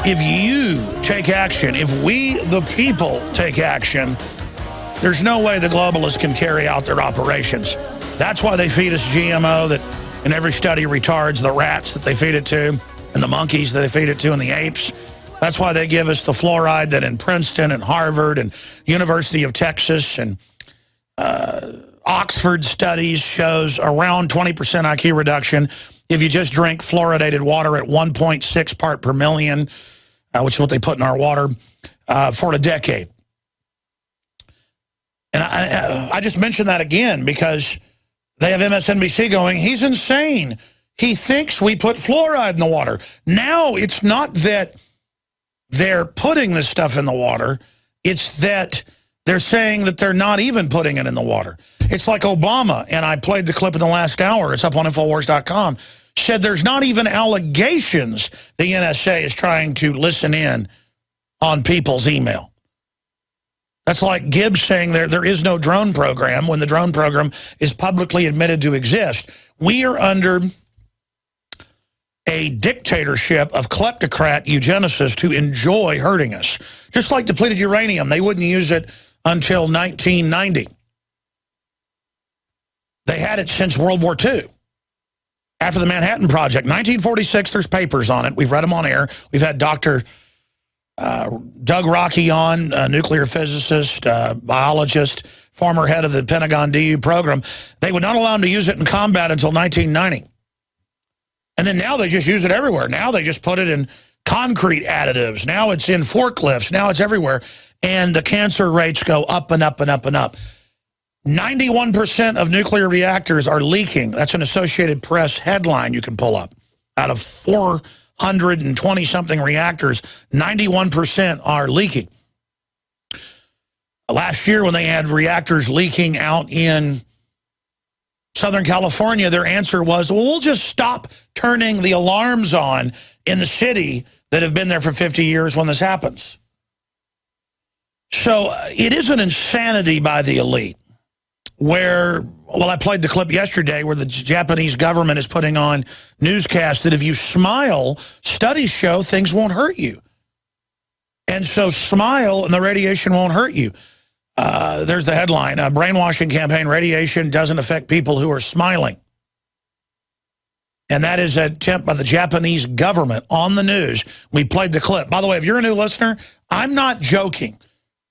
if you take action, if we, the people, take action, there's no way the globalists can carry out their operations. That's why they feed us GMO that in every study retards the rats that they feed it to and the monkeys that they feed it to and the apes. That's why they give us the fluoride that in Princeton and Harvard and University of Texas and Oxford studies shows around 20% IQ reduction if you just drink fluoridated water at 1.6 part per million, which is what they put in our water, for a decade. And I just mentioned that again because they have MSNBC going, he's insane. He thinks we put fluoride in the water. Now it's not that they're putting this stuff in the water. It's that they're saying that they're not even putting it in the water. It's like Obama, and I played the clip in the last hour, it's up on Infowars.com, said there's not even allegations the NSA is trying to listen in on people's email. That's like Gibbs saying there is no drone program when the drone program is publicly admitted to exist. We are under a dictatorship of kleptocrat eugenicists who enjoy hurting us. Just like depleted uranium, they wouldn't use it until 1990. They had it since World War II. After the Manhattan Project, 1946, there's papers on it. We've read them on air. We've had Dr. Doug Rockey on, a nuclear physicist, biologist, former head of the Pentagon DU program. They would not allow them to use it in combat until 1990. And then now they just use it everywhere. Now they just put it in concrete additives. Now it's in forklifts. Now it's everywhere. And the cancer rates go up and up and up and up. 91% of nuclear reactors are leaking. That's an Associated Press headline you can pull up. Out of 420-something reactors, 91% are leaking. Last year when they had reactors leaking out in Southern California, their answer was, well, we'll just stop turning the alarms on in the city that have been there for 50 years when this happens. So it is an insanity by the elite where, well, I played the clip yesterday where the Japanese government is putting on newscasts that if you smile, studies show things won't hurt you. And so smile and the radiation won't hurt you. There's the headline, a brainwashing campaign, radiation doesn't affect people who are smiling. And that is an attempt by the Japanese government on the news. We played the clip. By the way, if you're a new listener, I'm not joking.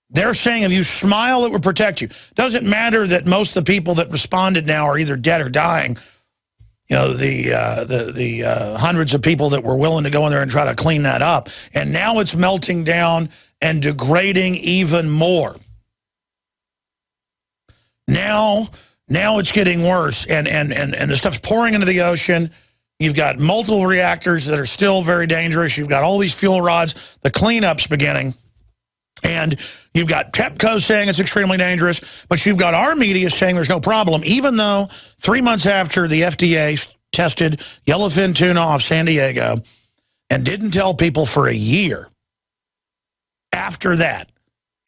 They're saying if you smile, it would protect you. Doesn't matter that most of the people that responded now are either dead or dying. You know, the hundreds of people that were willing to go in there and try to clean that up. And now it's melting down and degrading even more. Now it's getting worse, and the stuff's pouring into the ocean. You've got multiple reactors that are still very dangerous. You've got all these fuel rods. The cleanup's beginning. And you've got TEPCO saying it's extremely dangerous, but you've got our media saying there's no problem, even though 3 months after the FDA tested yellowfin tuna off San Diego and didn't tell people for a year after that.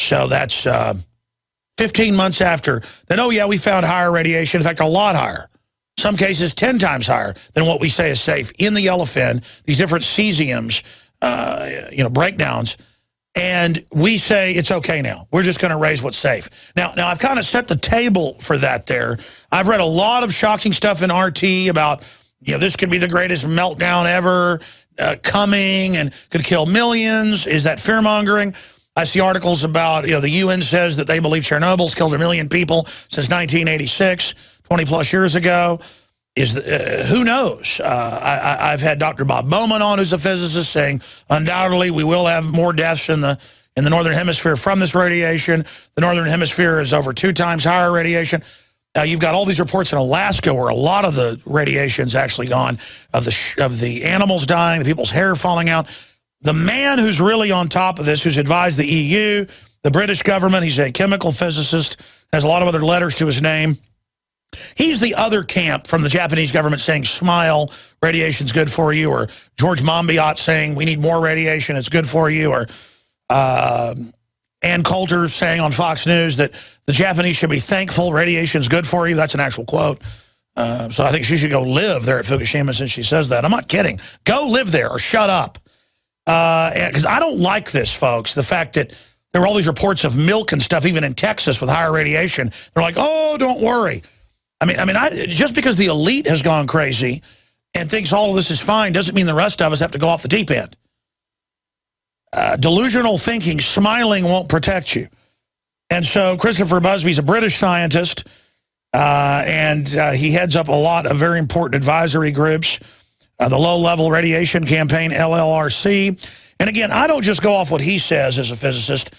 So that's 15 months after, then, oh, yeah, we found higher radiation, in fact, a lot higher. Some cases 10 times higher than what we say is safe in the yellowfin, these different cesiums, breakdowns. And we say it's okay now. We're just going to raise what's safe. Now I've kind of set the table for that there. I've read a lot of shocking stuff in RT about, this could be the greatest meltdown ever coming and could kill millions. Is that fear-mongering? I see articles about, the UN says that they believe Chernobyl's killed 1 million people since 1986, 20-plus years ago. Who knows? I've had Dr. Bob Bowman on, who's a physicist, saying undoubtedly we will have more deaths in the Northern Hemisphere from this radiation. The Northern Hemisphere is over 2 times higher radiation. You've got all these reports in Alaska where a lot of the radiation's actually gone, of the animals dying, the people's hair falling out. The man who's really on top of this, who's advised the EU, the British government, he's a chemical physicist, has a lot of other letters to his name. He's the other camp from the Japanese government saying, smile, radiation's good for you, or George Monbiot saying, we need more radiation, it's good for you, or Ann Coulter saying on Fox News that the Japanese should be thankful, radiation's good for you. That's an actual quote. So I think she should go live there at Fukushima since she says that. I'm not kidding. Go live there or shut up. Because I don't like this, folks, the fact that there were all these reports of milk and stuff, even in Texas with higher radiation. They're like, oh, don't worry. Just because the elite has gone crazy and thinks all of this is fine doesn't mean the rest of us have to go off the deep end. Delusional thinking, smiling won't protect you. And so Christopher Busby's a British scientist, and he heads up a lot of very important advisory groups, the Low-Level Radiation Campaign, LLRC. And again, I don't just go off what he says as a physicist.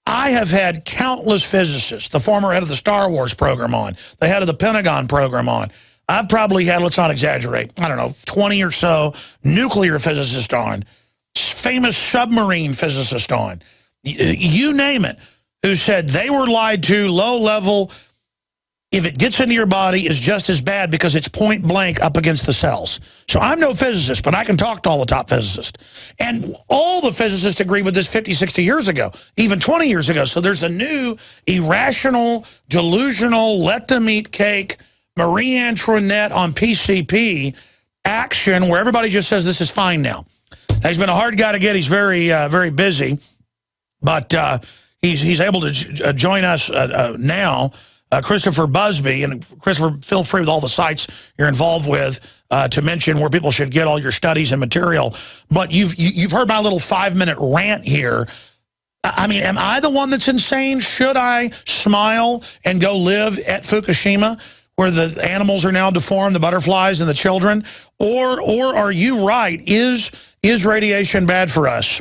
I have had countless physicists, the former head of the Star Wars program on, the head of the Pentagon program on. I've probably had, let's not exaggerate, I don't know, 20 or so nuclear physicists on, famous submarine physicists on, you name it, who said they were lied to, low level. If it gets into your body, is just as bad because it's point blank up against the cells. So I'm no physicist, but I can talk to all the top physicists. And all the physicists agreed with this 50, 60 years ago, even 20 years ago. So there's a new irrational, delusional, let them eat cake, Marie Antoinette on PCP action where everybody just says this is fine now. He's been a hard guy to get. He's very, very busy. But he's able to join us now. Christopher Busby, and Christopher, feel free with all the sites you're involved with to mention where people should get all your studies and material. But you've heard my little 5-minute rant here. I mean, am I the one that's insane? Should I smile and go live at Fukushima, where the animals are now deformed, the butterflies and the children? Or are you right? Is radiation bad for us?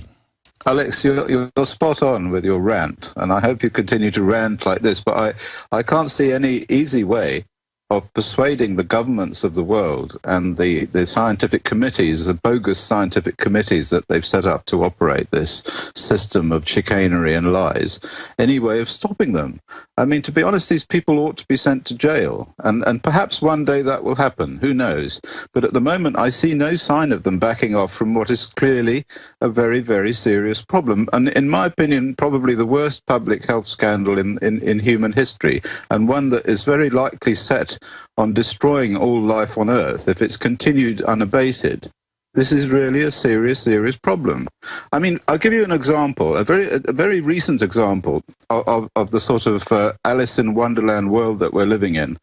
Alex, you're spot on with your rant, and I hope you continue to rant like this, but I can't see any easy way of persuading the governments of the world and the scientific committees, the bogus scientific committees that they've set up to operate this system of chicanery and lies, any way of stopping them. I mean, to be honest, these people ought to be sent to jail, and perhaps one day that will happen, who knows? But at the moment, I see no sign of them backing off from what is clearly a very, very serious problem, and in my opinion, probably the worst public health scandal in human history, and one that is very likely set on destroying all life on Earth if it's continued unabated. This is really a serious, serious problem. I mean, I'll give you an example, a very recent example of the sort of Alice in Wonderland world that we're living in.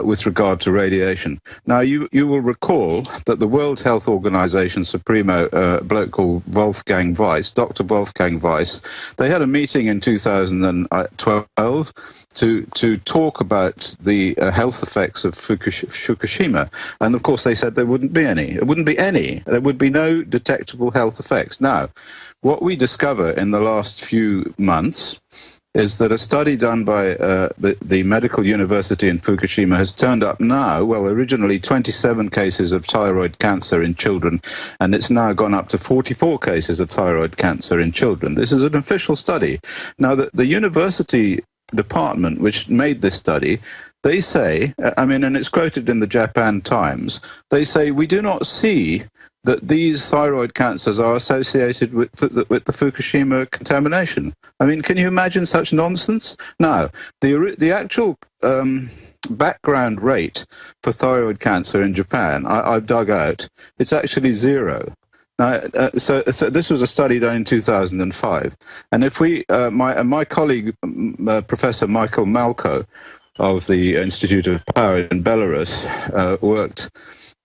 With regard to radiation. Now, you will recall that the World Health Organization Supremo, a bloke called Wolfgang Weiss, Dr. Wolfgang Weiss, they had a meeting in 2012 to talk about the health effects of Fukushima. And, of course, they said there wouldn't be any. It wouldn't be any. There would be no detectable health effects. Now, what we discover in the last few months is that a study done by the Medical University in Fukushima has turned up now, well, originally 27 cases of thyroid cancer in children, and it's now gone up to 44 cases of thyroid cancer in children. This is an official study. Now, the university department which made this study, they say, I mean, and it's quoted in the Japan Times, they say, we do not see that these thyroid cancers are associated with the Fukushima contamination. I mean, can you imagine such nonsense? Now, the actual background rate for thyroid cancer in Japan, I've dug out, it's actually 0. Now, so this was a study done in 2005. And if we, my colleague, Professor Michael Malko of the Institute of Power in Belarus, worked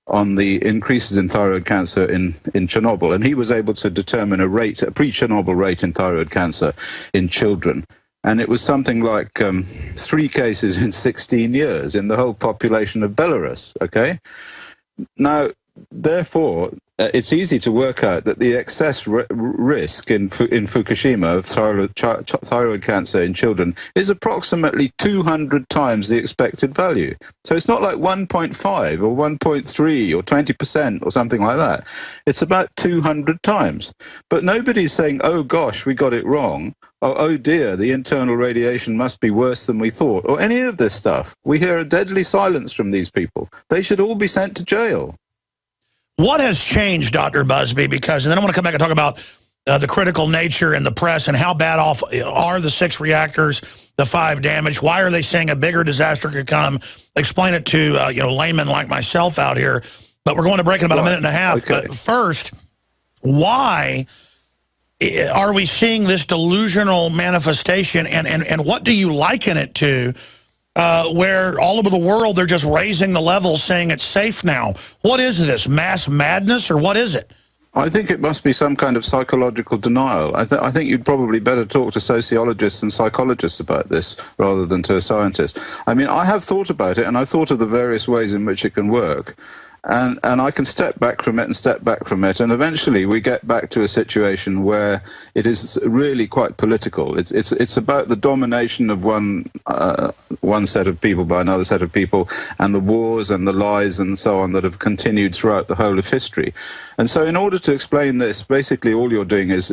on the increases in thyroid cancer in Chernobyl, and he was able to determine a pre-Chernobyl rate in thyroid cancer in children. And it was something like 3 cases in 16 years in the whole population of Belarus, okay? Now, therefore, it's easy to work out that the excess risk in Fukushima of thyroid cancer in children is approximately 200 times the expected value. So it's not like 1.5 or 1.3 or 20% or something like that. It's about 200 times. But nobody's saying, oh gosh, we got it wrong. Oh dear, the internal radiation must be worse than we thought, or any of this stuff. We hear a deadly silence from these people. They should all be sent to jail. What has changed, Dr. Busby? Because, and then I want to come back and talk about the critical nature in the press and how bad off are the 6 reactors, the 5 damaged. Why are they saying a bigger disaster could come? Explain it to laymen like myself out here. But we're going to break in about a minute and a half. Okay. But first, Why are we seeing this delusional manifestation, and what do you liken it to, where all over the world they're just raising the level, saying it's safe now? What is this, mass madness, or what is it? I think it must be some kind of psychological denial. I think you'd probably better talk to sociologists and psychologists about this rather than to a scientist. I mean, I have thought about it, and I've thought of the various ways in which it can work. And I can step back from it and step back from it, and eventually we get back to a situation where it is really quite political. It's about the domination of one set of people by another set of people, and the wars and the lies and so on that have continued throughout the whole of history. And so, in order to explain this, basically all you're doing is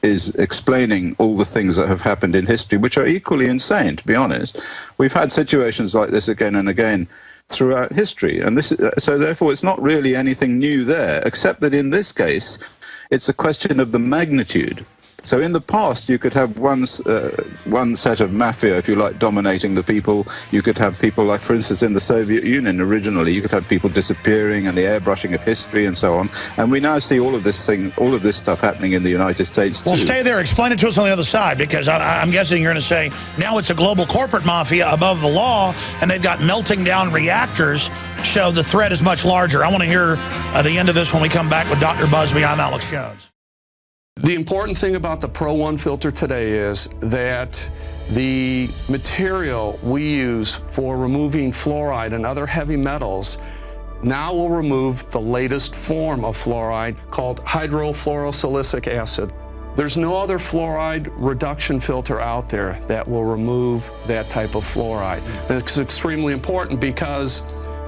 explaining all the things that have happened in history, which are equally insane, to be honest. We've had situations like this again and again throughout history, and so therefore it's not really anything new there, except that in this case it's a question of the magnitude. So in the past you could have one set of mafia, if you like, dominating the people. You could have people like, for instance, in the Soviet Union originally, you could have people disappearing and the airbrushing of history and so on. And we now see all of this stuff happening in the United States too. Well, stay there. Explain it to us on the other side, because I'm guessing you're going to say now it's a global corporate mafia above the law, and they've got melting down reactors, so the threat is much larger. I want to hear the end of this when we come back with Dr. Busby. I'm Alex Jones. The important thing about the Pro 1 filter today is that the material we use for removing fluoride and other heavy metals now will remove the latest form of fluoride called hydrofluorosilicic acid. There's no other fluoride reduction filter out there that will remove that type of fluoride. And it's extremely important because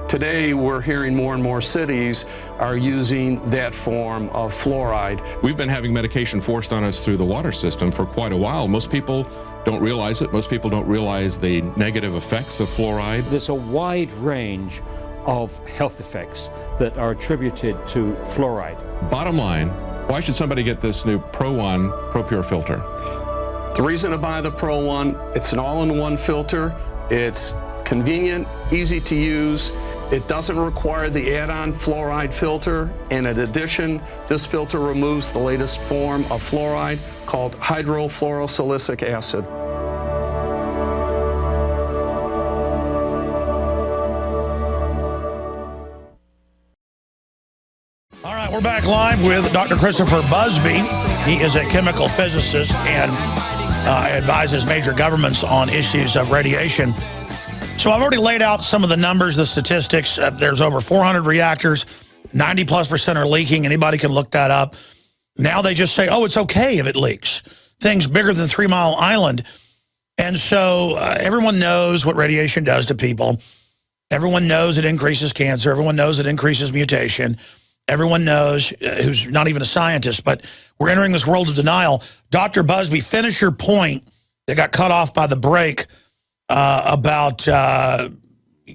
today we're hearing more and more cities are using that form of fluoride. We've been having medication forced on us through the water system for quite a while. Most people don't realize it. Most people don't realize the negative effects of fluoride. There's a wide range of health effects that are attributed to fluoride. Bottom line, why should somebody get this new Pro 1 ProPure filter? The reason to buy the Pro 1, it's an all-in-one filter. It's convenient, easy to use. It doesn't require the add-on fluoride filter, and in addition, this filter removes the latest form of fluoride called hydrofluorosilicic acid. All right, we're back live with Dr. Christopher Busby. He is a chemical physicist and advises major governments on issues of radiation. So I've already laid out some of the numbers, the statistics. There's over 400 reactors, 90+% are leaking. Anybody can look that up. Now they just say, oh, it's okay if it leaks. Things bigger than 3 Mile Island. And so everyone knows what radiation does to people. Everyone knows it increases cancer. Everyone knows it increases mutation. Everyone knows, who's not even a scientist, but we're entering this world of denial. Dr. Busby, finish your point that got cut off by the break about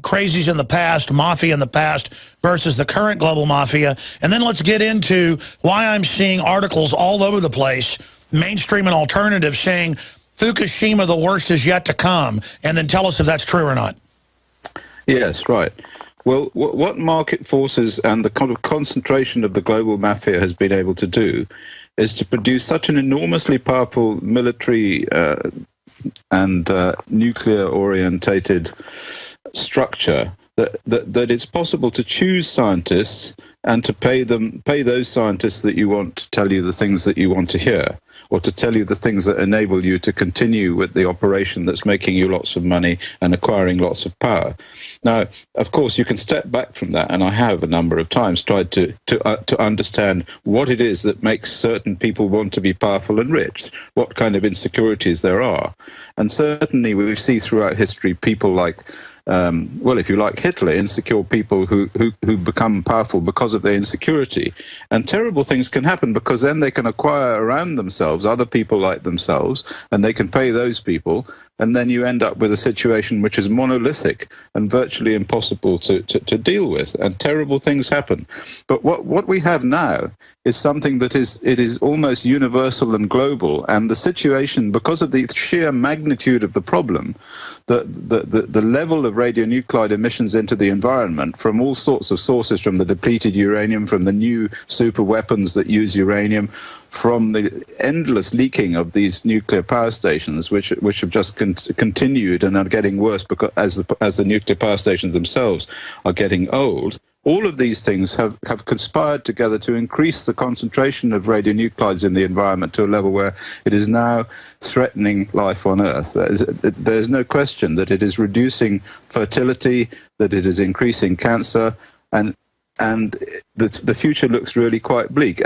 crazies in the past, mafia in the past versus the current global mafia. And then let's get into why I'm seeing articles all over the place, mainstream and alternative, saying Fukushima, the worst is yet to come. And then tell us if that's true or not. Yes, right. Well, what market forces and the kind of concentration of the global mafia has been able to do is to produce such an enormously powerful military and nuclear-orientated structure that it's possible to choose scientists and to pay those scientists that you want to tell you the things that you want to hear, or to tell you the things that enable you to continue with the operation that's making you lots of money and acquiring lots of power. Now, of course, you can step back from that, and I have a number of times tried to understand what it is that makes certain people want to be powerful and rich, what kind of insecurities there are. And certainly we see throughout history people like, well, if you like, Hitler, insecure people who become powerful because of their insecurity. And terrible things can happen because then they can acquire around themselves other people like themselves, and they can pay those people. And then you end up with a situation which is monolithic and virtually impossible to deal with, and terrible things happen. But what we have now is something that is almost universal and global, and the situation, because of the sheer magnitude of the problem, the level of radionuclide emissions into the environment from all sorts of sources, from the depleted uranium, from the new super weapons that use uranium, from the endless leaking of these nuclear power stations, which have just continued and are getting worse because as the nuclear power stations themselves are getting old. All of these things have conspired together to increase the concentration of radionuclides in the environment to a level where it is now threatening life on Earth. There's no question that it is reducing fertility, that it is increasing cancer, and the future looks really quite bleak.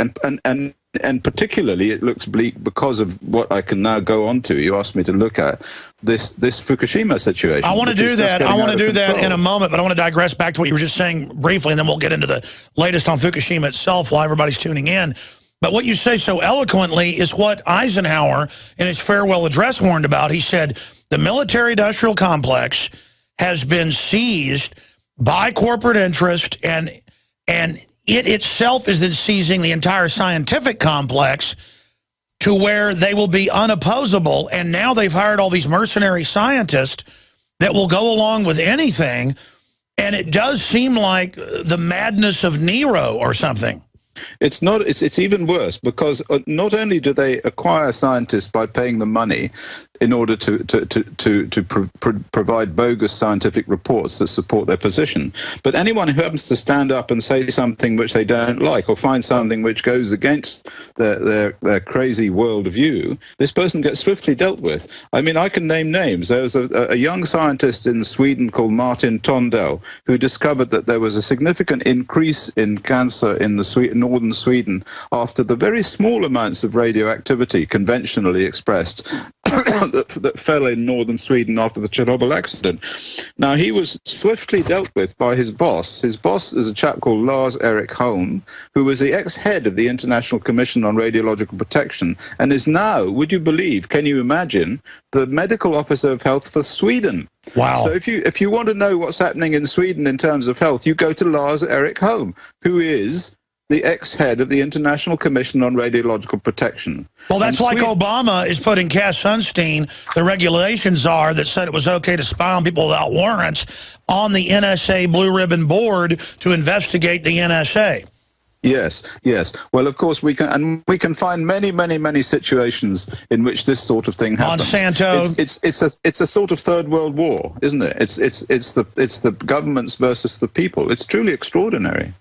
And particularly it looks bleak because of what I can now go on to. You asked me to look at this Fukushima situation. I want to do that. I want to do that in a moment, but I want to digress back to what you were just saying briefly, and then we'll get into the latest on Fukushima itself while everybody's tuning in. But what you say so eloquently is what Eisenhower in his farewell address warned about. He said, the military-industrial complex has been seized by corporate interest, and it itself is then seizing the entire scientific complex to where they will be unopposable. And now they've hired all these mercenary scientists that will go along with anything. And it does seem like the madness of Nero or something. It's not. It's even worse, because not only do they acquire scientists by paying them money in order to provide bogus scientific reports that support their position, but anyone who happens to stand up and say something which they don't like, or find something which goes against their crazy worldview, this person gets swiftly dealt with. I mean, I can name names. There was a young scientist in Sweden called Martin Tondell who discovered that there was a significant increase in cancer in the northern Sweden after the very small amounts of radioactivity conventionally expressed that fell in northern Sweden after the Chernobyl accident. Now, he was swiftly dealt with by his boss. His boss is a chap called Lars Erik Holm, who was the ex-head of the International Commission on Radiological Protection, and is now, would you believe, can you imagine, the medical officer of health for Sweden. Wow. So if you want to know what's happening in Sweden in terms of health, you go to Lars Erik Holm, who is the ex-head of the International Commission on Radiological Protection. Well, that's like Obama is putting Cass Sunstein, the regulations are that said it was okay to spy on people without warrants, on the NSA Blue Ribbon Board to investigate the NSA. Yes, yes. Well, of course, we can find many situations in which this sort of thing happens. Monsanto. It's a sort of third world war, isn't it? It's the governments versus the people. It's truly extraordinary.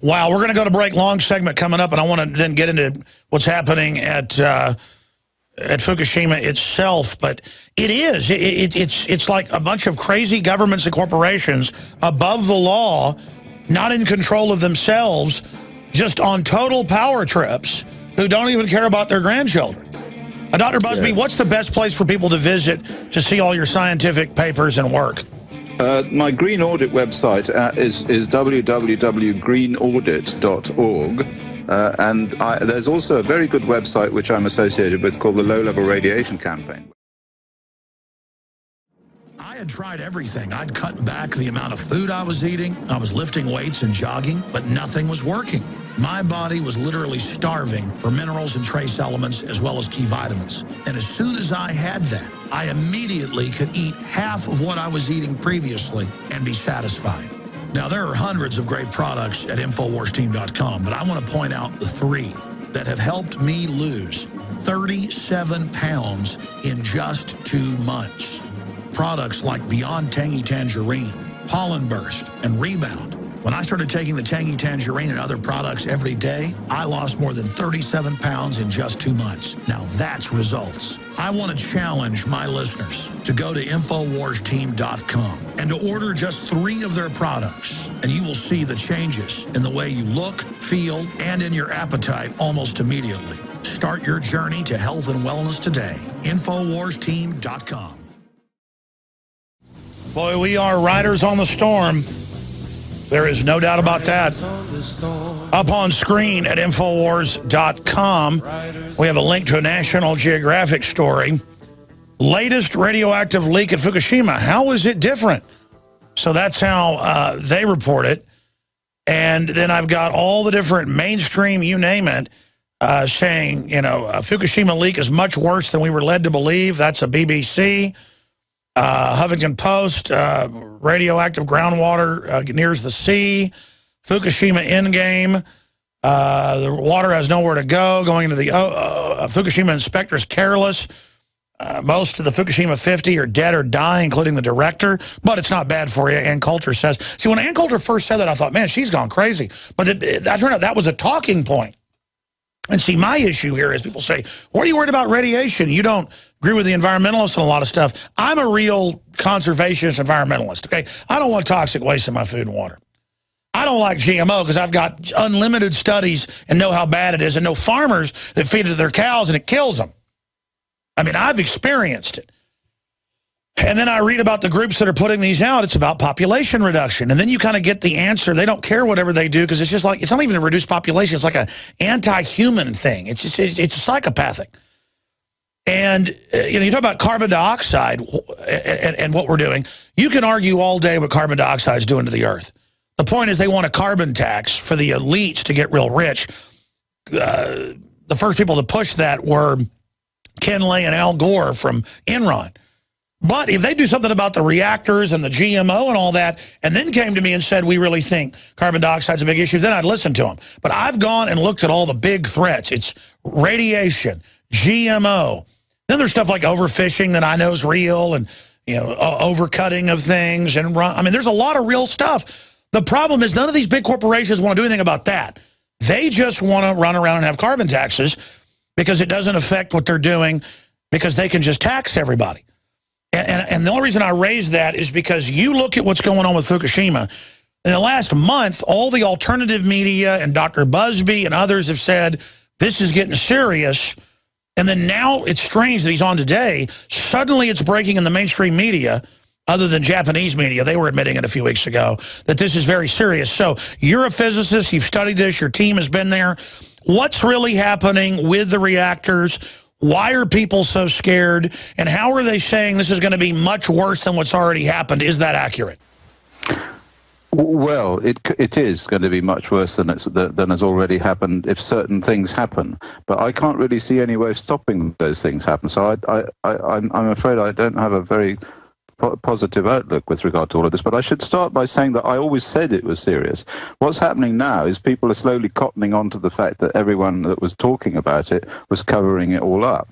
Wow, we're going to go to break. Long segment coming up, and I want to then get into what's happening at Fukushima itself. But it's like a bunch of crazy governments and corporations above the law, not in control of themselves, just on total power trips, who don't even care about their grandchildren. Dr. Busby, what's the best place for people to visit to see all your scientific papers and work? My Green Audit website is www.greenoudit.org. And there's also a very good website which I'm associated with called the Low Level Radiation Campaign. I had tried everything. I'd cut back the amount of food I was eating. I was lifting weights and jogging, but nothing was working. My body was literally starving for minerals and trace elements as well as key vitamins. And as soon as I had that, I immediately could eat half of what I was eating previously and be satisfied. Now, there are hundreds of great products at InfoWarsTeam.com, but I want to point out the 3 that have helped me lose 37 pounds in just 2 months. Products like Beyond Tangy Tangerine, Pollen Burst, and Rebound. When I started taking the Tangy Tangerine and other products every day, I lost more than 37 pounds in just 2 months. Now that's results. I want to challenge my listeners to go to InfoWarsTeam.com and to order just 3 of their products, and you will see the changes in the way you look, feel, and in your appetite almost immediately. Start your journey to health and wellness today. InfoWarsTeam.com. Boy, we are riders on the storm. There is no doubt about that. Up on screen at Infowars.com, we have a link to a National Geographic story. Latest radioactive leak at Fukushima. How is it different? So that's how they report it. And then I've got all the different mainstream, you name it, saying, you know, a Fukushima leak is much worse than we were led to believe. That's a BBC. Huffington Post, radioactive groundwater nears the sea. Fukushima endgame. The water has nowhere to go. Going into the Fukushima inspectors careless. Most of the Fukushima 50 are dead or dying, including the director. But it's not bad for you, Ann Coulter says. See, when Ann Coulter first said that, I thought, man, she's gone crazy. But that turned out that was a talking point. And see, my issue here is people say, what are you worried about radiation? You don't agree with the environmentalists on a lot of stuff. I'm a real conservationist environmentalist, okay? I don't want toxic waste in my food and water. I don't like GMO because I've got unlimited studies and know how bad it is and know farmers that feed it to their cows and it kills them. I mean, I've experienced it. And then I read about the groups that are putting these out. It's about population reduction. And then you kind of get the answer. They don't care whatever they do because it's just like, it's not even a reduced population. It's like an anti-human thing. It's psychopathic. And, you talk about carbon dioxide and what we're doing. You can argue all day what carbon dioxide is doing to the earth. The point is they want a carbon tax for the elites to get real rich. The first people to push that were Ken Lay and Al Gore from Enron. But if they do something about the reactors and the GMO and all that, and then came to me and said, we really think carbon dioxide is a big issue, then I'd listen to them. But I've gone and looked at all the big threats. It's radiation, GMO. Then there's stuff like overfishing that I know is real and, overcutting of things. And I mean, there's a lot of real stuff. The problem is none of these big corporations want to do anything about that. They just want to run around and have carbon taxes because it doesn't affect what they're doing because they can just tax everybody. And the only reason I raise that is because you look at what's going on with Fukushima. In the last month, all the alternative media and Dr. Busby and others have said, this is getting serious. And then now it's strange that he's on today. Suddenly it's breaking in the mainstream media, other than Japanese media. They were admitting it a few weeks ago, that this is very serious. So you're a physicist. You've studied this. Your team has been there. What's really happening with the reactors? Why are people so scared? And how are they saying this is going to be much worse than what's already happened? Is that accurate? Well, it is going to be much worse than has already happened if certain things happen. But I can't really see any way of stopping those things happen. So I'm afraid I don't have a very positive outlook with regard to all of this. But I should start by saying that I always said it was serious. What's happening now is people are slowly cottoning on to the fact that everyone that was talking about it was covering it all up.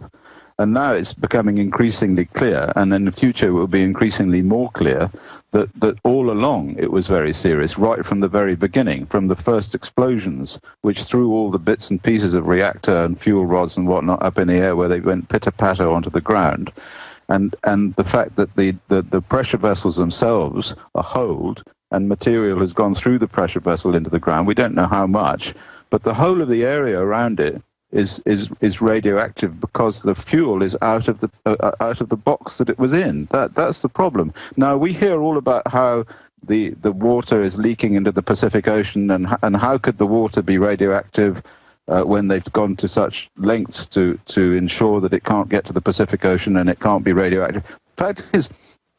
And now it's becoming increasingly clear, and in the future it will be increasingly more clear, that all along it was very serious, right from the very beginning, from the first explosions, which threw all the bits and pieces of reactor and fuel rods and whatnot up in the air where they went pitter-patter onto the ground. And the fact that the pressure vessels themselves are holed and material has gone through the pressure vessel into the ground. We don't know how much, but the whole of the area around it is radioactive because the fuel is out of the box that it was in. That's the problem. Now we hear all about how the water is leaking into the Pacific Ocean and how could the water be radioactive when they've gone to such lengths to ensure that it can't get to the Pacific Ocean and it can't be radioactive. The fact is,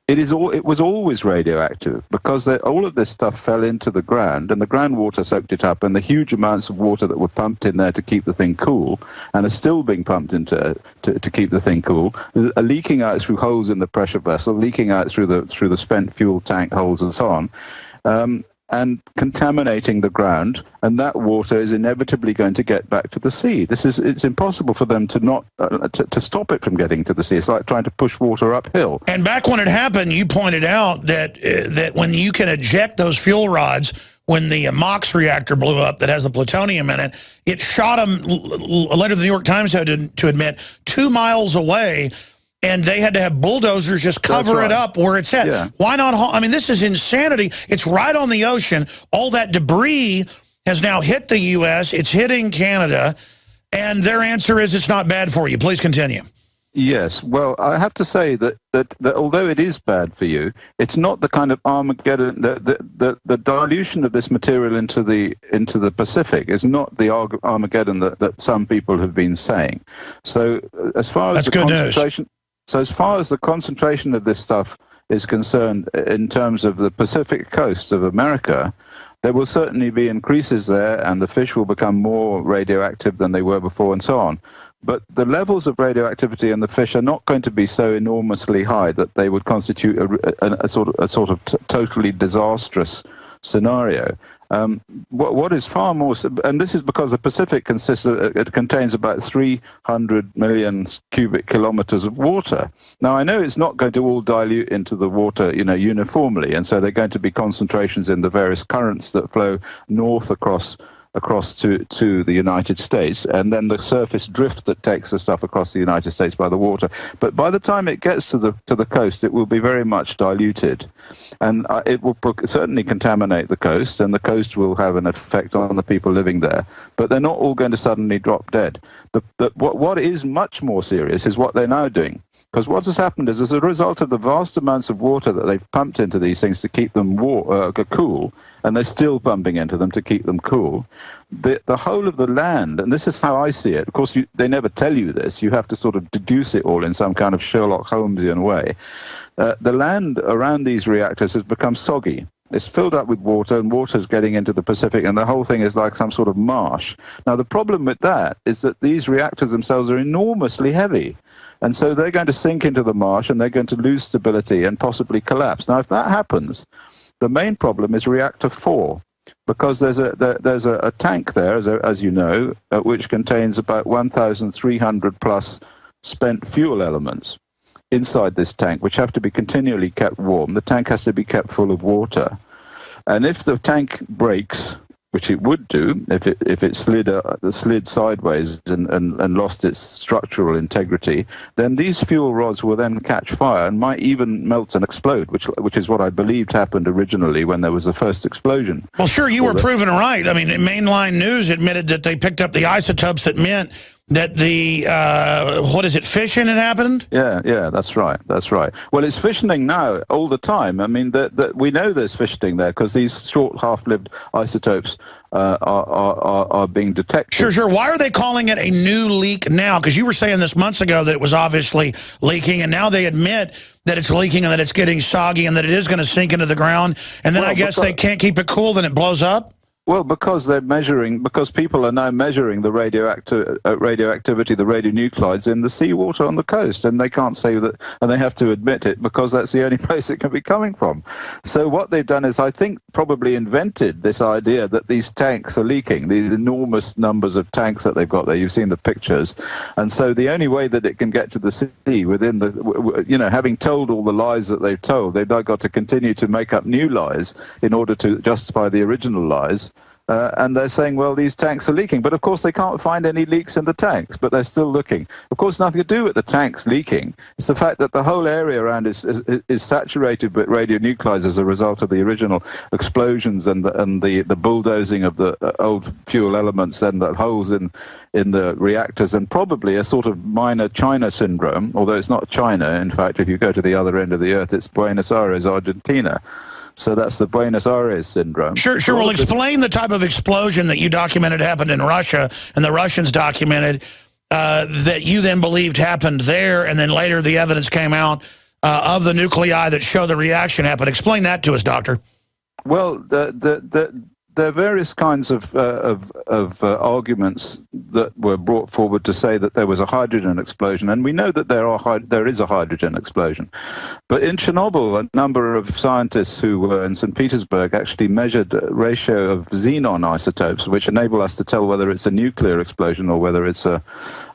it was always radioactive because all of this stuff fell into the ground and the groundwater soaked it up, and the huge amounts of water that were pumped in there to keep the thing cool and are still being pumped into to keep the thing cool are leaking out through holes in the pressure vessel, leaking out through the spent fuel tank holes and so on. And contaminating the ground, and that water is inevitably going to get back to the sea. It's impossible for them to stop it from getting to the sea. It's like trying to push water uphill. And back when it happened, you pointed out that when you can eject those fuel rods, when the MOX reactor blew up that has the plutonium in it, it shot them, later the New York Times had to admit, 2 miles away. And they had to have bulldozers just cover it up where it's at. Yeah. Why not? I mean, this is insanity. It's right on the ocean. All that debris has now hit the U.S. It's hitting Canada. And their answer is it's not bad for you. Please continue. Yes. Well, I have to say that although it is bad for you, it's not the kind of Armageddon. The dilution of this material into the Pacific is not the Armageddon that some people have been saying. So as far as the concentration. So as far as the concentration of this stuff is concerned in terms of the Pacific coast of America, there will certainly be increases there, and the fish will become more radioactive than they were before, and so on. But the levels of radioactivity in the fish are not going to be so enormously high that they would constitute a sort of totally disastrous scenario. What is far more, and this is because the Pacific contains about 300 million cubic kilometers of water. Now, I know it's not going to all dilute into the water, uniformly, and so there are going to be concentrations in the various currents that flow north across to the United States, and then the surface drift that takes the stuff across the United States by the water. But by the time it gets to the coast, it will be very much diluted, and it will certainly contaminate the coast, and the coast will have an effect on the people living there. But they're not all going to suddenly drop dead. What is much more serious is what they're now doing. Because what has happened is, as a result of the vast amounts of water that they've pumped into these things to keep them cool, and they're still pumping into them to keep them cool, the whole of the land, and this is how I see it, of course they never tell you this, you have to sort of deduce it all in some kind of Sherlock Holmesian way, the land around these reactors has become soggy. It's filled up with water, and water's getting into the Pacific, and the whole thing is like some sort of marsh. Now, the problem with that is that these reactors themselves are enormously heavy. And so they're going to sink into the marsh, and they're going to lose stability and possibly collapse. Now, if that happens, the main problem is reactor 4, because there's a tank there, as you know, which contains about 1,300 plus spent fuel elements inside this tank, which have to be continually kept warm. The tank has to be kept full of water. And if the tank breaks, which it would do if it slid sideways and lost its structural integrity, then these fuel rods will then catch fire and might even melt and explode, which is what I believed happened originally when there was the first explosion. Well, sure, you were proven right. I mean, mainline news admitted that they picked up the isotopes that meant that the, fission had happened? Yeah, that's right. Well, it's fissioning now all the time. I mean, we know there's fissioning there because these short half-lived isotopes are being detected. Sure. Why are they calling it a new leak now? Because you were saying this months ago that it was obviously leaking, and now they admit that it's leaking and that it's getting soggy and that it is going to sink into the ground. And then I guess they can't keep it cool, then it blows up? Well, because people are now measuring the radioactivity, the radionuclides in the seawater on the coast, and they can't say that, and they have to admit it because that's the only place it can be coming from. So what they've done is, I think, probably invented this idea that these tanks are leaking, these enormous numbers of tanks that they've got there. You've seen the pictures. And so the only way that it can get to the sea within having told all the lies that they've told, they've now got to continue to make up new lies in order to justify the original lies. And they're saying, well, these tanks are leaking. But, of course, they can't find any leaks in the tanks, but they're still looking. Of course, nothing to do with the tanks leaking. It's the fact that the whole area around is saturated with radionuclides as a result of the original explosions and the bulldozing of the old fuel elements and the holes in the reactors, and probably a sort of minor China syndrome, although it's not China. In fact, if you go to the other end of the earth, it's Buenos Aires, Argentina. So that's the Buenos Aires syndrome. Sure. Well, explain the type of explosion that you documented happened in Russia, and the Russians documented that you then believed happened there, and then later the evidence came out of the nuclei that show the reaction happened. Explain that to us, Doctor. Well, there are various kinds of arguments that were brought forward to say that there was a hydrogen explosion, and we know that there is a hydrogen explosion. But in Chernobyl, a number of scientists who were in St. Petersburg actually measured a ratio of xenon isotopes, which enable us to tell whether it's a nuclear explosion or whether it's a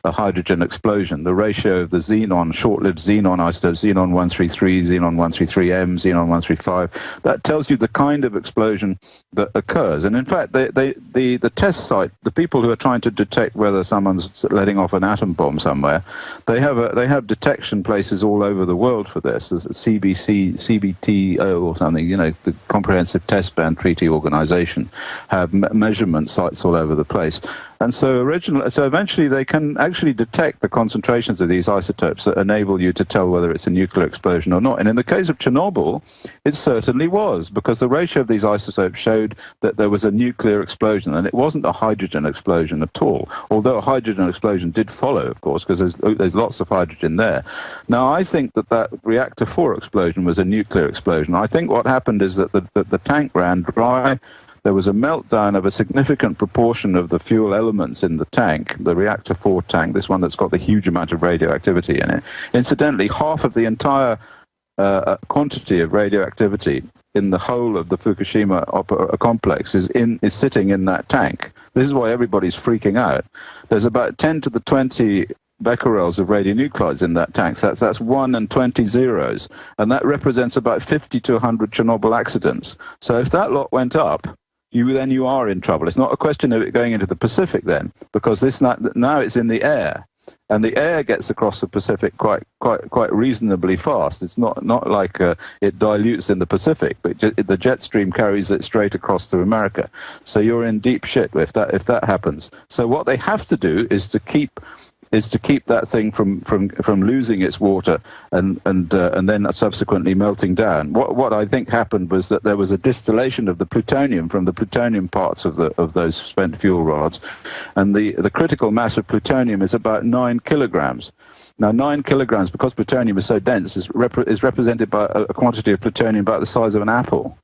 hydrogen explosion. The ratio of the xenon, short-lived xenon isotopes, xenon 133, xenon 133M, xenon 135, that tells you the kind of explosion that occurs. And in fact, the test site, the people who are trying to detect whether someone's letting off an atom bomb somewhere, they have detection places all over the world for this. There's a CBTO or something, the Comprehensive Test Ban Treaty Organization, have measurement sites all over the place. And so eventually they can actually detect the concentrations of these isotopes that enable you to tell whether it's a nuclear explosion or not. And in the case of Chernobyl, it certainly was, because the ratio of these isotopes showed that there was a nuclear explosion, and it wasn't a hydrogen explosion at all, although a hydrogen explosion did follow, of course, because there's lots of hydrogen there. Now, I think that reactor 4 explosion was a nuclear explosion. I think what happened is that the tank ran dry. there was a meltdown of a significant proportion of the fuel elements in the tank, the reactor 4 tank, this one that's got the huge amount of radioactivity in it. Incidentally, half of the entire quantity of radioactivity in the whole of the Fukushima complex is sitting in that tank. This is why everybody's freaking out. There's about 10 to the 20 becquerels of radionuclides in that tank. So that's 1 and 20 zeros, and that represents about 50 to 100 Chernobyl accidents. So if that lot went up, you are in trouble. It's not a question of it going into the Pacific then, because now it's in the air. And the air gets across the Pacific quite reasonably fast. It's not like it dilutes in the Pacific, but the jet stream carries it straight across to America. So you're in deep shit if that happens. So what they have to do is to keep that thing from losing its water and then subsequently melting down. What I think happened was that there was a distillation of the plutonium from the plutonium parts of those spent fuel rods, and the critical mass of plutonium is about 9 kilograms. Now, 9 kilograms, because plutonium is so dense, is represented by a quantity of plutonium about the size of an apple,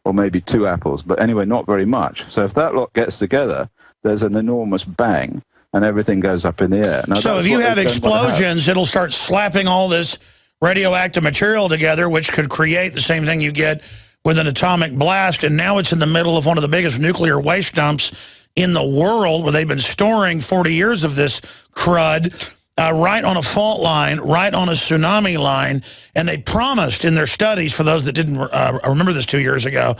or maybe 2 apples, but anyway, not very much. So if that lot gets together, there's an enormous bang, and everything goes up in the air. Now, so if you have explosions, it'll start slapping all this radioactive material together, which could create the same thing you get with an atomic blast, and now it's in the middle of one of the biggest nuclear waste dumps in the world, where they've been storing 40 years of this crud, right on a fault line, right on a tsunami line, and they promised in their studies, for those that didn't remember this 2 years ago,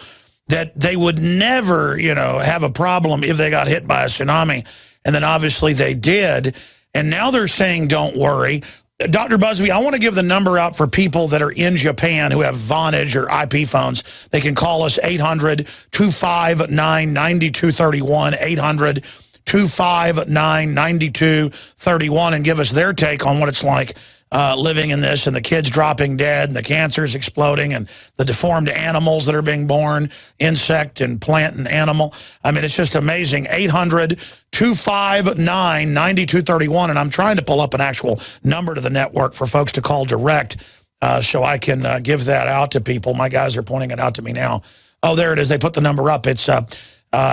that they would never, have a problem if they got hit by a tsunami. And then obviously they did. And now they're saying, don't worry. Dr. Busby, I want to give the number out for people that are in Japan who have Vonage or IP phones. They can call us 800-259-9231, 800-259-9231, and give us their take on what it's like living in this, and the kids dropping dead, and the cancers exploding, and the deformed animals that are being born, insect and plant and animal. I mean, it's just amazing. 800-259-9231, and I'm trying to pull up an actual number to the network for folks to call direct so I can give that out to people. My guys are pointing it out to me now. Oh, there it is. They put the number up. It's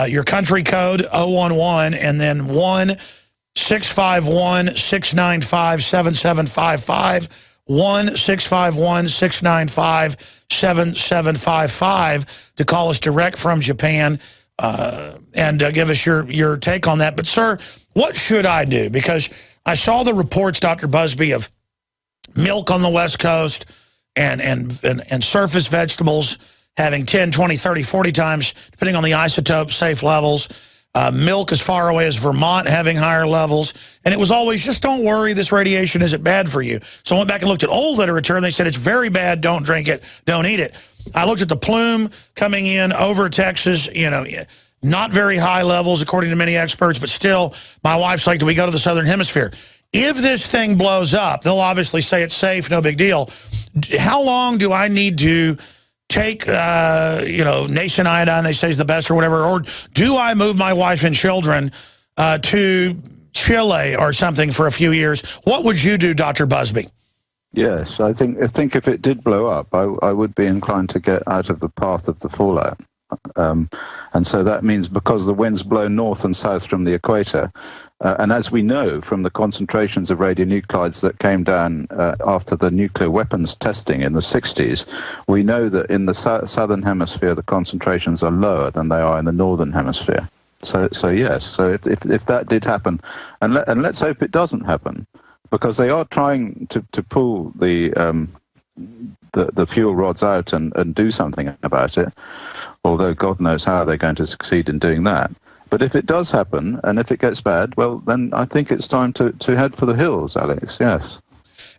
your country code, 011, and then 1-651-695-7755, 1-651-695-7755 to call us direct from Japan and give us your take on that. But, sir, what should I do? Because I saw the reports, Dr. Busby, of milk on the West Coast and surface vegetables having 10, 20, 30, 40 times, depending on the isotope, safe levels. Milk as far away as Vermont having higher levels. And it was always, just don't worry, this radiation isn't bad for you. So I went back and looked at old literature, and they said it's very bad, don't drink it, don't eat it. I looked at the plume coming in over Texas, not very high levels according to many experts, but still, my wife's like, do we go to the Southern Hemisphere? If this thing blows up, they'll obviously say it's safe, no big deal. How long do I need to take, Nation iodine, they say is the best or whatever, or do I move my wife and children to Chile or something for a few years? What would you do, Dr. Busby? Yes, I think if it did blow up, I would be inclined to get out of the path of the fallout. And so that means, because the winds blow north and south from the equator, and as we know from the concentrations of radionuclides that came down after the nuclear weapons testing in the 60s, we know that in the southern hemisphere the concentrations are lower than they are in the northern hemisphere. So yes, so if that did happen, and let's hope it doesn't happen, because they are trying to pull the fuel rods out and do something about it, although God knows how they're going to succeed in doing that. But if it does happen, and if it gets bad, well, then I think it's time to head for the hills, Alex, yes.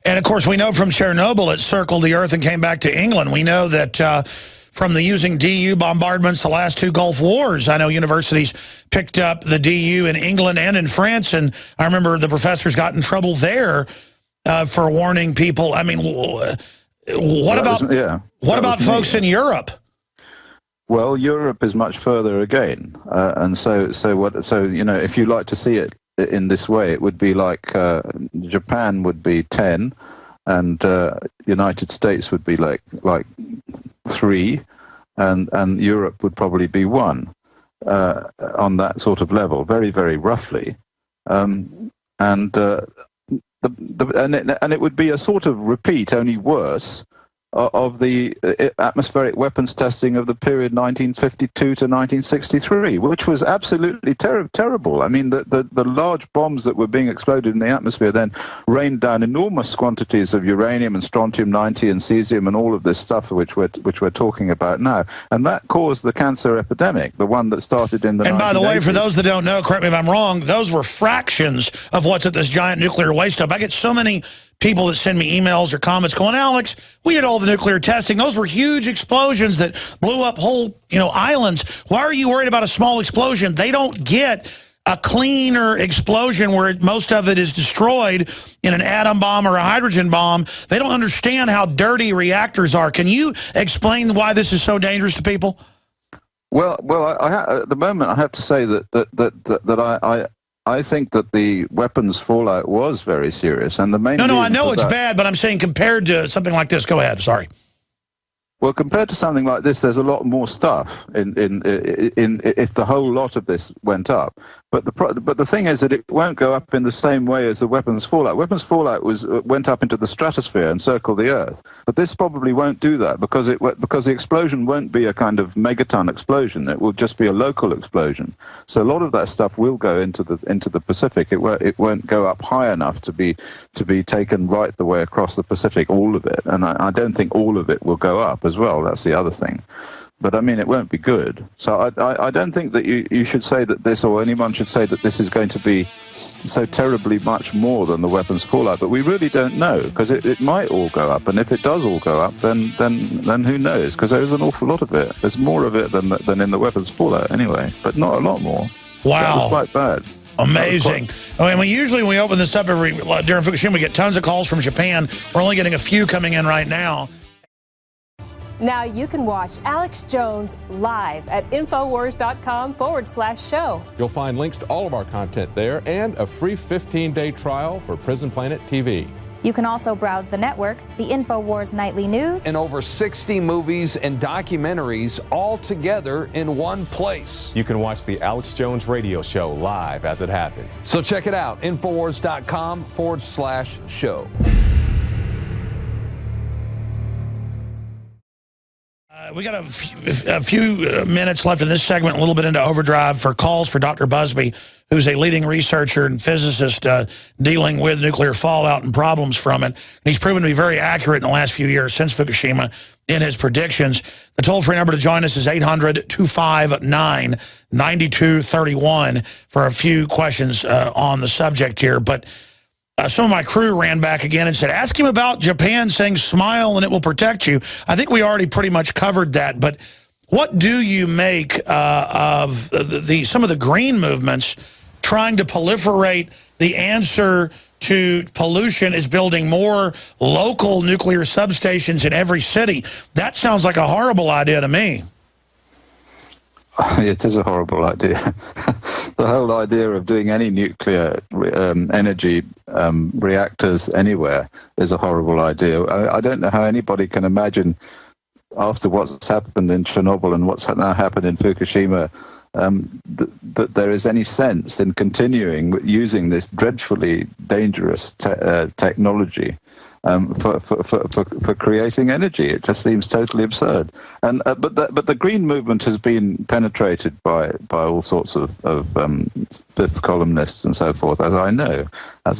And, of course, we know from Chernobyl it circled the Earth and came back to England. We know that from the using DU bombardments, the last 2 Gulf Wars, I know universities picked up the DU in England and in France, and I remember the professors got in trouble there for warning people. I mean, what about folks in Europe? Well, Europe is much further again, and so if you like to see it in this way, it would be like Japan would be 10, and United States would be like 3, and Europe would probably be 1. on that sort of level, very, very roughly. And it would be a sort of repeat, only worse, of the atmospheric weapons testing of the period 1952 to 1963, which was absolutely terrible. I mean, the large bombs that were being exploded in the atmosphere then rained down enormous quantities of uranium and strontium-90 and cesium and all of this stuff which we're talking about now. And that caused the cancer epidemic, the one that started in the 1980s. And by the way, for those that don't know, correct me if I'm wrong, those were fractions of what's at this giant nuclear waste dump. I get so many people that send me emails or comments going, Alex, we did all the nuclear testing. Those were huge explosions that blew up whole, islands. Why are you worried about a small explosion? They don't get a cleaner explosion where most of it is destroyed in an atom bomb or a hydrogen bomb. They don't understand how dirty reactors are. Can you explain why this is so dangerous to people? Well, at the moment, I have to say that I think that the weapons fallout was very serious, and the main No, I know it's bad, but I'm saying compared to something like this. Go ahead. Sorry. Well, compared to something like this, there's a lot more stuff in if the whole lot of this went up. But the thing is that it won't go up in the same way as the weapons fallout. Weapons fallout went up into the stratosphere and circled the Earth. But this probably won't do that because the explosion won't be a kind of megaton explosion. It will just be a local explosion. So a lot of that stuff will go into the Pacific. It won't go up high enough to be taken right the way across the Pacific, all of it. And I don't think all of it will go up as well. That's the other thing. But I mean, it won't be good. So I don't think that you should say that this, or anyone should say that this is going to be so terribly much more than the weapons fallout. But we really don't know, because it might all go up. And if it does all go up, then who knows? Because there's an awful lot of it. There's more of it than in the weapons fallout anyway, but not a lot more. Wow. That was quite bad. Amazing. I mean, when we open this up during Fukushima, we get tons of calls from Japan. We're only getting a few coming in right now. Now you can watch Alex Jones live at Infowars.com/show. You'll find links to all of our content there and a free 15-day trial for Prison Planet TV. You can also browse the network, the Infowars Nightly News, and over 60 movies and documentaries all together in one place. You can watch the Alex Jones radio show live as it happened. So check it out, Infowars.com/show. We got a few minutes left in this segment, a little bit into overdrive for calls for Dr. Busby, who's a leading researcher and physicist dealing with nuclear fallout and problems from it. And he's proven to be very accurate in the last few years since Fukushima in his predictions. The toll-free number to join us is 800-259-9231 for a few questions on the subject here. But some of my crew ran back again and said, ask him about Japan saying smile and it will protect you. I think we already pretty much covered that. But what do you make of some of the green movements trying to proliferate the answer to pollution is building more local nuclear substations in every city? That sounds like a horrible idea to me. It is a horrible idea. The whole idea of doing any nuclear energy reactors anywhere is a horrible idea. I don't know how anybody can imagine, after what's happened in Chernobyl and what's now happened in Fukushima, that there is any sense in continuing using this dreadfully dangerous technology for creating energy. It just seems totally absurd. And but the green movement has been penetrated by all sorts of fifth columnists and so forth, as I know. I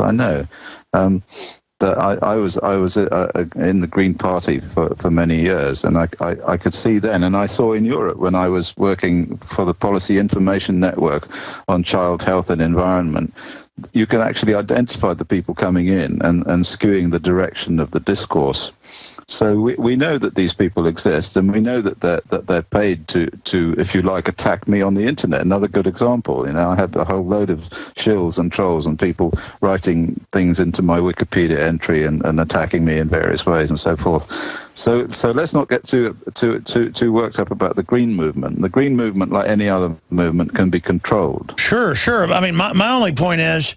was in the Green Party for many years, and I could see then, and I saw in Europe when I was working for the Policy Information Network on child health and environment, you can actually identify the people coming in and skewing the direction of the discourse. So we know that these people exist, and we know that they're paid to, if you like, attack me on the internet. Another good example, I have a whole load of shills and trolls and people writing things into my Wikipedia entry and attacking me in various ways and so forth. So let's not get too worked up about the green movement. The green movement, like any other movement, can be controlled. Sure. I mean, my only point is,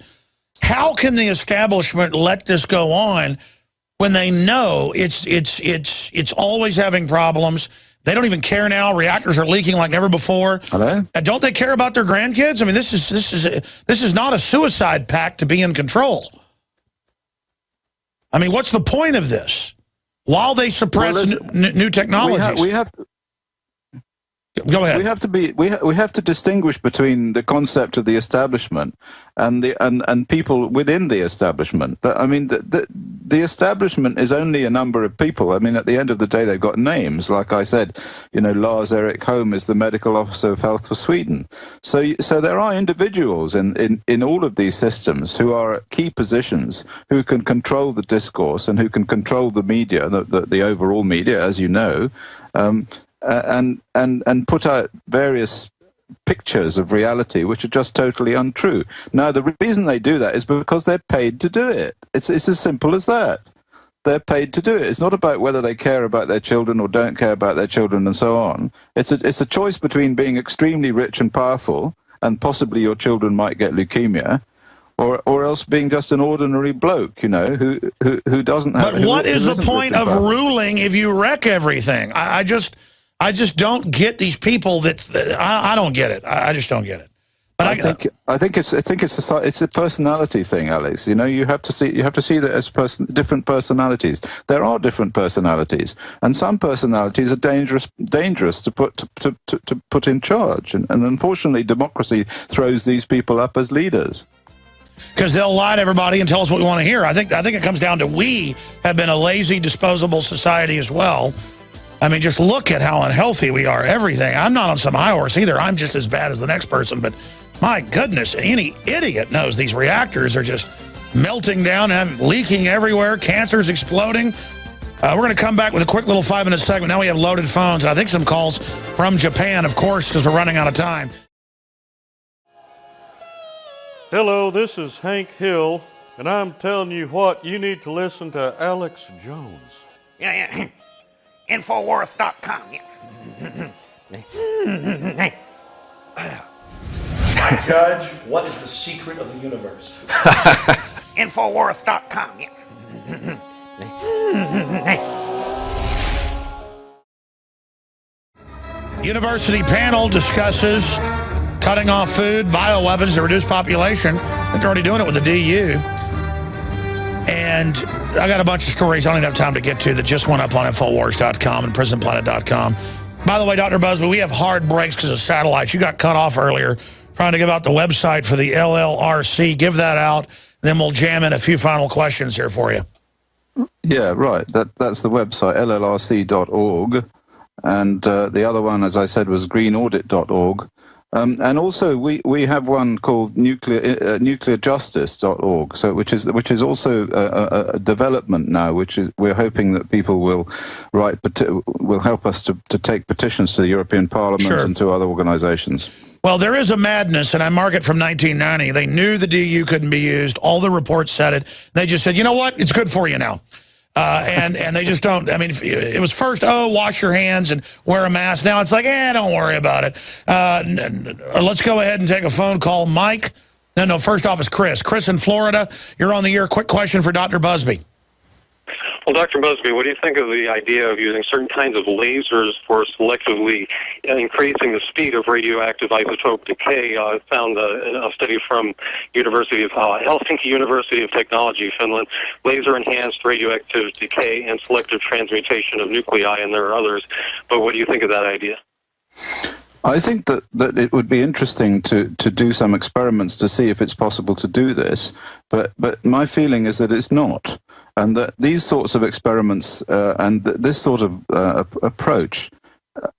how can the establishment let this go on when they know it's always having problems? They don't even care now. Reactors are leaking like never before. Don't they care about their grandkids? I mean, this is not a suicide pact to be in control. I mean, what's the point of this? While they suppress new technologies. We have to, go ahead. We have to distinguish between the concept of the establishment and people within the establishment. I mean, the establishment is only a number of people. I mean, at the end of the day, they've got names. Like I said, you know, Lars Erik Holm is the medical officer of Health for Sweden. So there are individuals in all of these systems who are at key positions, who can control the discourse and who can control the media, the overall media, as you know. And put out various pictures of reality which are just totally untrue. Now, the reason they do that is because they're paid to do it. It's as simple as that. They're paid to do it. It's not about whether they care about their children or don't care about their children and so on. It's a choice between being extremely rich and powerful, and possibly your children might get leukemia, or else being just an ordinary bloke, you know, who doesn't have... But what is the point of ruling if you wreck everything? I just don't get these people I don't get it. I just don't get it. But I think it's a personality thing, Alex. You know, you have to see that as different personalities. There are different personalities, and some personalities are dangerous to put in charge. And unfortunately, democracy throws these people up as leaders. Because they'll lie to everybody and tell us what we want to hear. I think it comes down to we have been a lazy, disposable society as well. I mean, just look at how unhealthy we are, everything. I'm not on some high horse either. I'm just as bad as the next person. But my goodness, any idiot knows these reactors are just melting down and leaking everywhere. Cancer's exploding. We're going to come back with a quick little 5-minute segment. Now we have loaded phones, and I think some calls from Japan, of course, because we're running out of time. Hello, this is Hank Hill, and I'm telling you what, you need to listen to Alex Jones. Yeah. Infowars.com. Judge, what is the secret of the universe? Infowars.com. University panel discusses cutting off food, bioweapons to reduce population. They're already doing it with the DU. And I got a bunch of stories I don't even have time to get to that just went up on Infowars.com and PrisonPlanet.com. By the way, Dr. Busby, we have hard breaks because of satellites. You got cut off earlier trying to give out the website for the LLRC. Give that out, then we'll jam in a few final questions here for you. Yeah, right. That's the website, llrc.org. And the other one, as I said, was greenaudit.org. And also, we have one called nuclearjustice.org, so which is also a development now, which is we're hoping that people will help us to take petitions to the European Parliament and to other organizations. Well, there is a madness, and I mark it from 1990. They knew the DU couldn't be used. All the reports said it. They just said, you know what? It's good for you now. And they just don't. I mean, it was first, wash your hands and wear a mask. Now it's like, don't worry about it. Let's go ahead and take a phone call. Mike? No, first off is Chris. Chris in Florida, you're on the air. Quick question for Dr. Busby. Well, Dr. Busby, what do you think of the idea of using certain kinds of lasers for selectively increasing the speed of radioactive isotope decay? I found a study from Helsinki University of Technology, Finland, laser-enhanced radioactive decay and selective transmutation of nuclei, and there are others. But what do you think of that idea? I think that it would be interesting to do some experiments to see if it's possible to do this, but my feeling is that it's not, and that these sorts of experiments and this sort of approach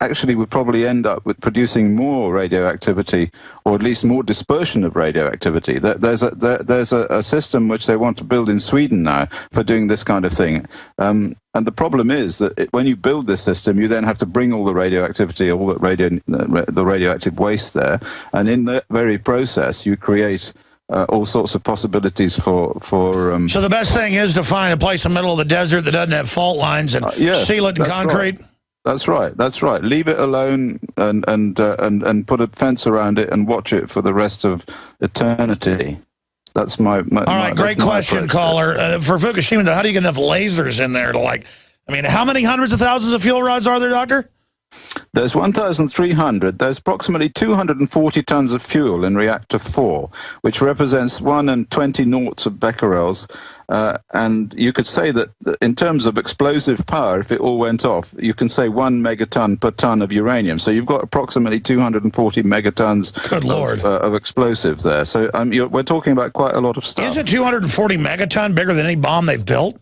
actually would probably end up with producing more radioactivity, or at least more dispersion of radioactivity. There's a system which they want to build in Sweden now for doing this kind of thing. And the problem is that when you build this system, you then have to bring all the radioactivity, all the radioactive waste there, and in that very process, you create all sorts of possibilities for. So the best thing is to find a place in the middle of the desert that doesn't have fault lines and seal it in concrete. Right. That's right. Leave it alone and put a fence around it and watch it for the rest of eternity. That's my all right, great question, caller. For Fukushima, though, how do you get enough lasers in there to how many hundreds of thousands of fuel rods are there, Doctor? There's 1,300. There's approximately 240 tons of fuel in reactor 4, which represents 1 and 20 noughts of becquerels. And you could say that in terms of explosive power, if it all went off, you can say 1 megaton per ton of uranium. So you've got approximately 240 megatons of explosive there. So we're talking about quite a lot of stuff. Isn't 240 megaton bigger than any bomb they've built?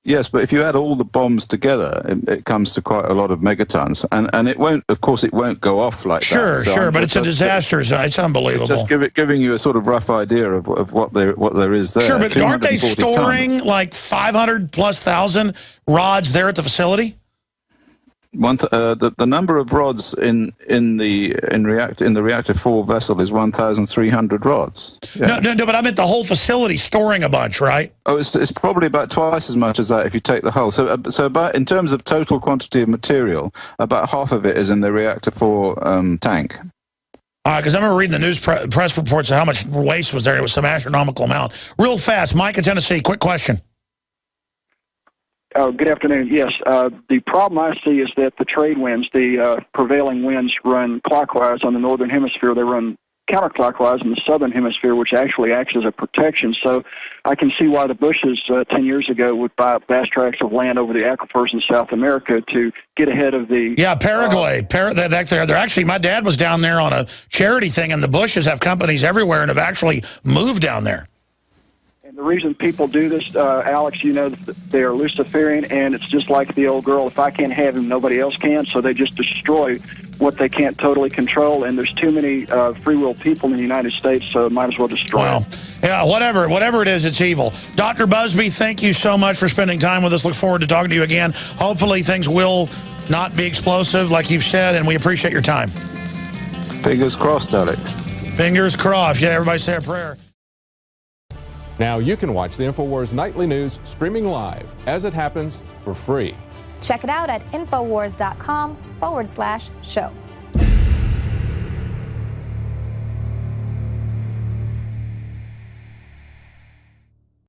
Yes, but if you add all the bombs together, it comes to quite a lot of megatons, and it won't. Of course, it won't go off like that. Sure, but it's a disaster. It's unbelievable. It's just giving you a sort of rough idea of what there is there. Sure, but aren't they storing like 500,000+ rods there at the facility? The number of rods in the reactor 4 vessel is 1,300 rods. Yeah. No, but I meant the whole facility storing a bunch, right? Oh, it's probably about twice as much as that if you take the whole. So about in terms of total quantity of material, about half of it is in the reactor 4 tank. All right, because I remember reading the news press reports of how much waste was there. It was some astronomical amount. Real fast, Mike in Tennessee, quick question. Good afternoon. Yes, the problem I see is that the trade winds, the prevailing winds, run clockwise on the northern hemisphere. They run counterclockwise in the southern hemisphere, which actually acts as a protection. So I can see why the Bushes 10 years ago would buy up vast tracts of land over the aquifers in South America to get ahead of the... Yeah, Paraguay. They're actually, my dad was down there on a charity thing, and the Bushes have companies everywhere and have actually moved down there. The reason people do this, Alex, you know, they are Luciferian, and it's just like the old girl, if I can't have him, nobody else can, so they just destroy what they can't totally control, and there's too many free will people in the United States, so might as well destroy them. Yeah, whatever it is, it's evil. Dr. Busby, thank you so much for spending time with us. Look forward to talking to you again. Hopefully things will not be explosive, like you've said, and we appreciate your time. Fingers crossed, Alex. Fingers crossed. Yeah, everybody say a prayer. Now you can watch the InfoWars Nightly News streaming live as it happens for free. Check it out at Infowars.com/show.